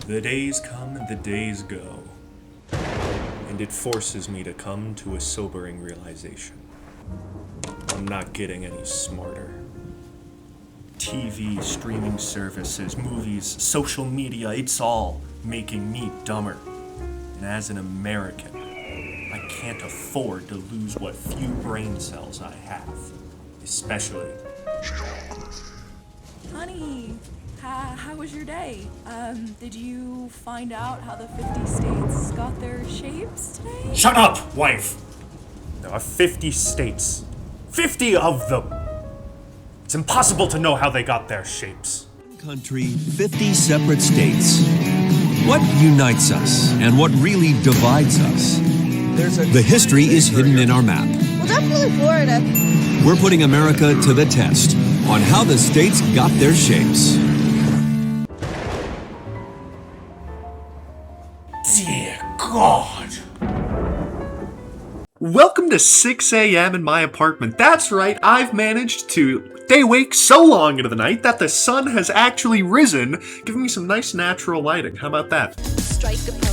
The days come and the days go, and it forces me to come to a sobering realization. I'm not getting any smarter. TV, streaming services, movies, social media, it's all making me dumber. And as an American, I can't afford to lose what few brain cells I have, especially. Honey, how was your day? Did you find out how the 50 states got their shapes today? Shut up, wife! There are 50 states. 50 of them! It's impossible to know how they got their shapes. Country, 50 separate states. What unites us and what really divides us? The history is hidden in our map. Well, definitely Florida. We're putting America to the test on how the states got their shapes. Dear God. Welcome to 6 a.m. in my apartment. That's right, I've managed to stay awake so long into the night that the sun has actually risen, giving me some nice natural lighting. How about that? Strike a pose.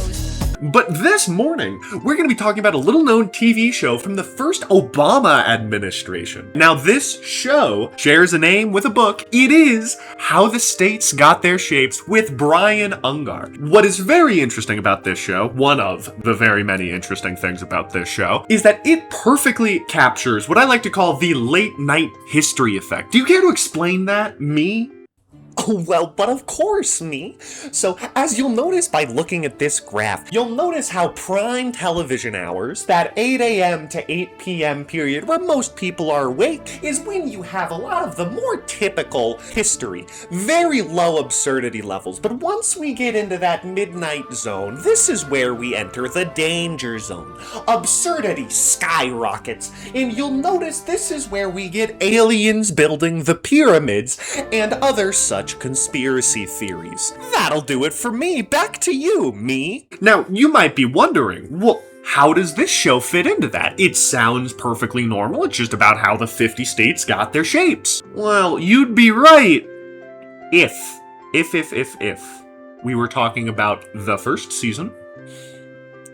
But this morning, we're going to be talking about a little-known TV show from the first Obama administration. Now, this show shares a name with a book. It is How the States Got Their Shapes with Brian Ungar. What is very interesting about this show, one of the very many interesting things about this show, is that it perfectly captures what I like to call the late-night history effect. Do you care to explain that, me? Oh, well, but of course, me. So, as you'll notice by looking at this graph, you'll notice how prime television hours, that 8 a.m. to 8 p.m. period where most people are awake, is when you have a lot of the more typical history. Very low absurdity levels, but once we get into that midnight zone, this is where we enter the danger zone. Absurdity skyrockets, and you'll notice this is where we get aliens building the pyramids and other such conspiracy theories. That'll do it for me. Back to you, me. Now, you might be wondering, well, how does this show fit into that? It sounds perfectly normal. It's just about how the 50 states got their shapes. Well, you'd be right if we were talking about the first season.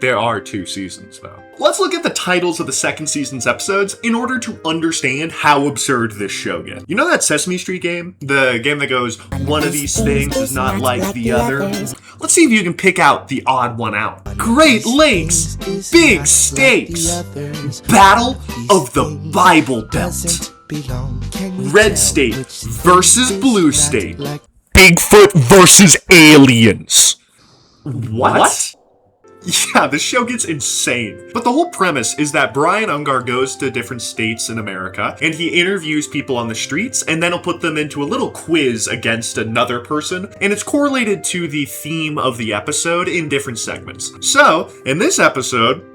There are 2 seasons, though. Let's look at the titles of the second season's episodes in order to understand how absurd this show gets. You know that Sesame Street game? The game that goes, one of these things is not like the other? Let's see if you can pick out the odd one out. Great Lakes, big stakes, Battle of the Bible Belt, Red State versus Blue State, Bigfoot versus aliens. What? Yeah, the show gets insane. But the whole premise is that Brian Ungar goes to different states in America, and he interviews people on the streets, and then he'll put them into a little quiz against another person, and it's correlated to the theme of the episode in different segments. So, in this episode,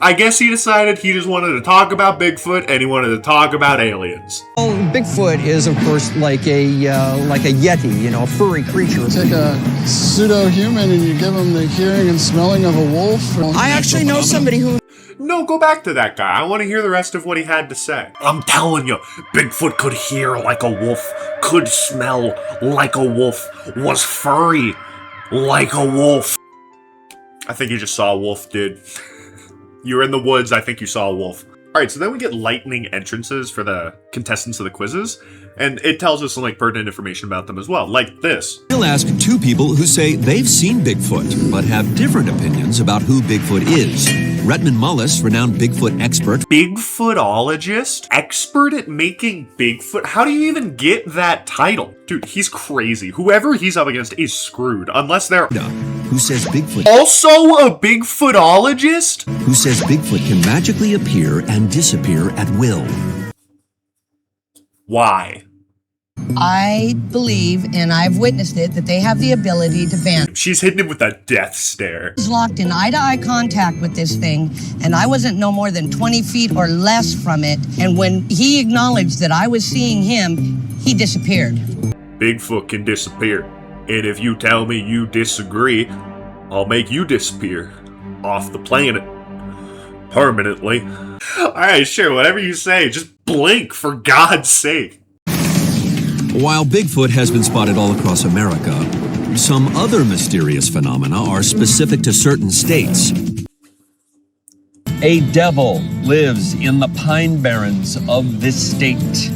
I guess he decided he just wanted to talk about Bigfoot, and he wanted to talk about aliens. Well, Bigfoot is, of course, like a yeti, a furry creature. Take a pseudo-human and you give him the hearing and smelling of a wolf. I actually know somebody who... No, go back to that guy. I want to hear the rest of what he had to say. I'm telling you, Bigfoot could hear like a wolf, could smell like a wolf, was furry like a wolf. I think you just saw a wolf, dude. You were in the woods, I think you saw a wolf. Alright, so then we get lightning entrances for the contestants of the quizzes, and it tells us some pertinent information about them as well, like this. We'll ask 2 people who say they've seen Bigfoot, but have different opinions about who Bigfoot is. Redmond Mullis, renowned Bigfoot expert. Bigfootologist? Expert at making Bigfoot? How do you even get that title? Dude, he's crazy. Whoever he's up against is screwed, unless they're... Who says Bigfoot... Also a Bigfootologist? Who says Bigfoot can magically appear and disappear at will. Why? I believe, and I've witnessed it, that they have the ability to vanish. She's hitting him with a death stare. I was locked in eye-to-eye contact with this thing, and I wasn't no more than 20 feet or less from it, and when he acknowledged that I was seeing him, he disappeared. Bigfoot can disappear, and if you tell me you disagree, I'll make you disappear off the planet. Permanently. Alright, sure, whatever you say, just blink, for God's sake. While Bigfoot has been spotted all across America, some other mysterious phenomena are specific to certain states. A devil lives in the pine barrens of this state.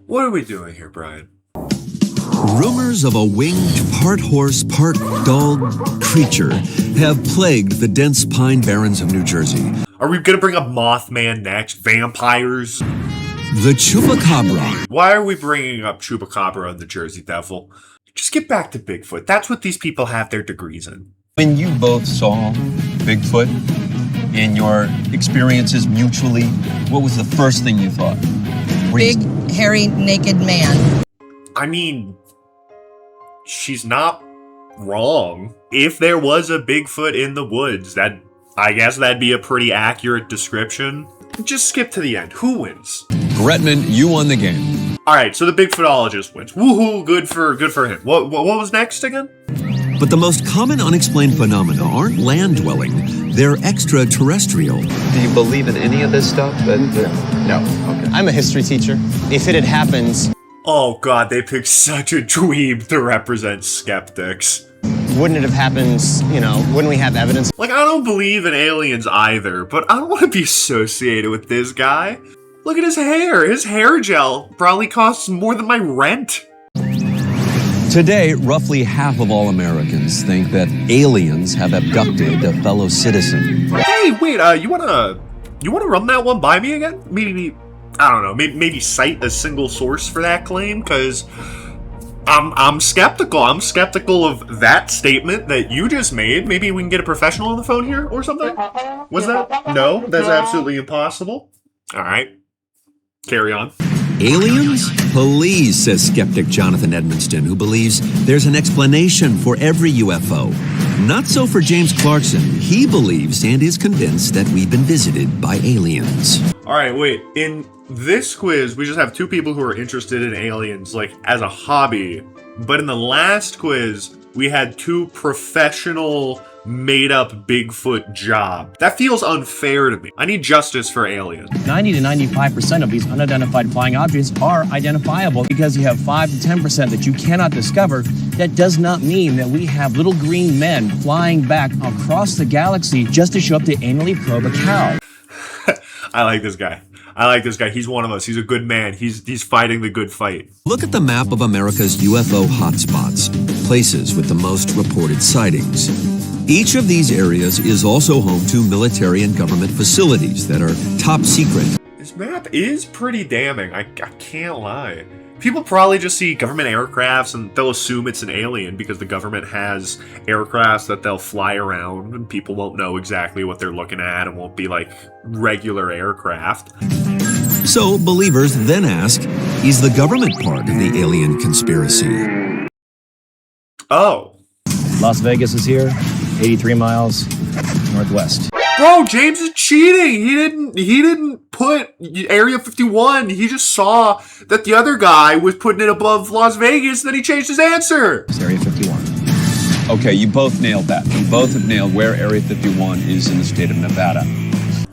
What are we doing here, Brian? Rumors of a winged, part horse, part dog creature have plagued the dense pine barrens of New Jersey. Are we gonna bring up Mothman next? Vampires? The Chupacabra. Why are we bringing up Chupacabra and the Jersey Devil? Just get back to Bigfoot. That's what these people have their degrees in. When you both saw Bigfoot in your experiences mutually, what was the first thing you thought? Big, hairy, naked man. I mean, she's not wrong. If there was a Bigfoot in the woods, I guess that'd be a pretty accurate description. Just skip to the end. Who wins? Gretman, you won the game. All right, so the Bigfootologist wins. Woohoo! Good for him. What was next again? But the most common unexplained phenomena aren't land-dwelling, they're extraterrestrial. Do you believe in any of this stuff? No. Okay. I'm a history teacher. If it had happened, Oh god, they picked such a dweeb to represent skeptics. wouldn't it have happened, wouldn't we have evidence? Like, I don't believe in aliens either, but I don't want to be associated with this guy. Look at his hair. His hair gel probably costs more than my rent. Today, roughly half of all Americans think that aliens have abducted a fellow citizen. Hey, wait, you wanna run that one by me again? Maybe, I don't know, maybe cite a single source for that claim, because I'm skeptical. I'm skeptical of that statement that you just made. Maybe we can get a professional on the phone here or something? Was that? No, that's absolutely impossible. All right, carry on. Aliens? Please, says skeptic Jonathan Edmonston, who believes there's an explanation for every UFO. Not so for James Clarkson. He believes and is convinced that we've been visited by aliens. All right, wait. In this quiz, we just have two people who are interested in aliens, like, as a hobby. But in the last quiz, we had two professional, made-up Bigfoot job. That feels unfair to me. I need justice for aliens. 90 to 95% of these unidentified flying objects are identifiable. Because you have 5 to 10% that you cannot discover, that does not mean that we have little green men flying back across the galaxy just to show up to anally probe a cow. I like this guy. He's one of us. He's a good man. He's fighting the good fight. Look at the map of America's UFO hotspots, places with the most reported sightings. Each of these areas is also home to military and government facilities that are top secret. This map is pretty damning. I can't lie. People probably just see government aircrafts and they'll assume it's an alien because the government has aircrafts that they'll fly around and people won't know exactly what they're looking at and won't be like regular aircraft. So believers then ask, is the government part of the alien conspiracy? Oh. Las Vegas is here, 83 miles northwest. Bro, James is cheating. He didn't put Area 51. He just saw that the other guy was putting it above Las Vegas, then he changed his answer. It's Area 51. Okay, you both nailed that. You both have nailed where Area 51 is in the state of Nevada.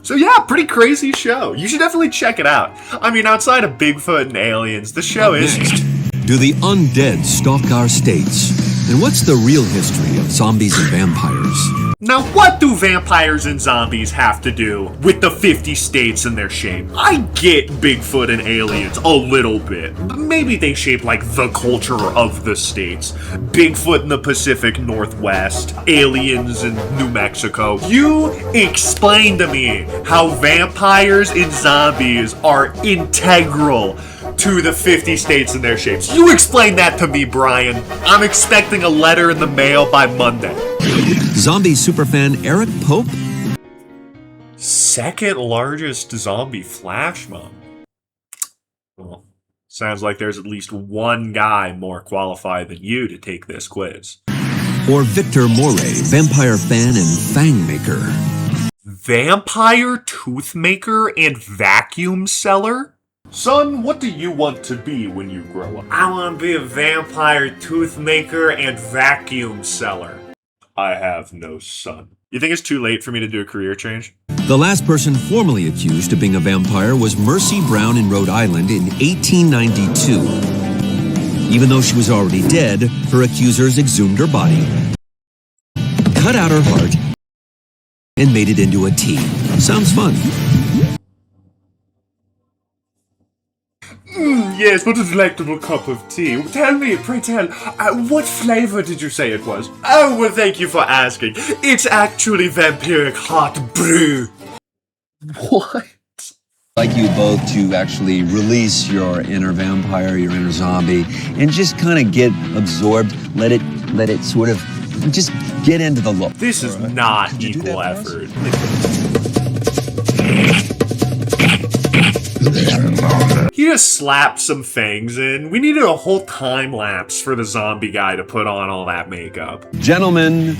So yeah, pretty crazy show. You should definitely check it out. I mean, outside of Bigfoot and aliens, the show is... Do the undead stalk our states? And what's the real history of zombies and vampires? Now, what do vampires and zombies have to do with the 50 states and their shape? I get Bigfoot and aliens a little bit. Maybe they shape like the culture of the states. Bigfoot in the Pacific Northwest, aliens in New Mexico. You explain to me how vampires and zombies are integral to the 50 states and their shapes. You explain that to me, Brian. I'm expecting a letter in the mail by Monday. Zombie superfan Eric Pope? Second largest zombie flash mob. Well, sounds like there's at least one guy more qualified than you to take this quiz. Or Victor Moray, vampire fan and fang maker? Vampire, tooth maker, and vacuum seller? Son, what do you want to be when you grow up? I want to be a vampire, tooth maker, and vacuum seller. I have no son. You think it's too late for me to do a career change? The last person formally accused of being a vampire was Mercy Brown in Rhode Island in 1892. Even though she was already dead, her accusers exhumed her body, cut out her heart, and made it into a tea. Sounds fun. Yes, what a delectable cup of tea. Tell me, pray tell, what flavor did you say it was? Oh, well, thank you for asking. It's actually vampiric hot brew. What? I'd like you both to actually release your inner vampire, your inner zombie, and just kind of get absorbed. Let it sort of just get into the look. This is not equal effort. He just slapped some fangs in. We needed a whole time lapse for the zombie guy to put on all that makeup. Gentlemen,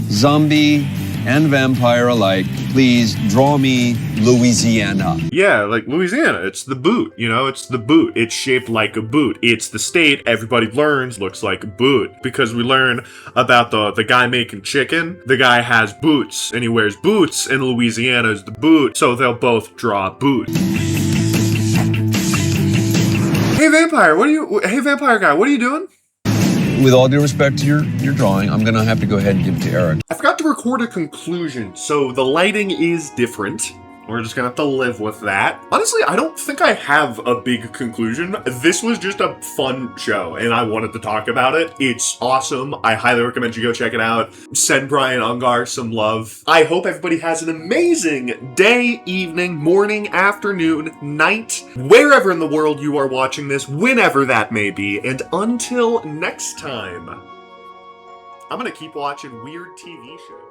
zombie and vampire alike, please draw me Louisiana. Yeah, like Louisiana, it's the boot, you know, it's the boot. It's shaped like a boot. It's the state everybody learns looks like a boot. Because we learn about the guy making chicken. The guy has boots, and he wears boots, and Louisiana is the boot, so they'll both draw boot. Hey vampire guy, what are you doing? With all due respect to your drawing, I'm gonna have to go ahead and give it to Eric. I forgot to record a conclusion, so the lighting is different. We're just gonna have to live with that. Honestly, I don't think I have a big conclusion. This was just a fun show, and I wanted to talk about it. It's awesome. I highly recommend you go check it out. Send Brian Ungar some love. I hope everybody has an amazing day, evening, morning, afternoon, night, wherever in the world you are watching this, whenever that may be. And until next time, I'm gonna keep watching weird TV shows.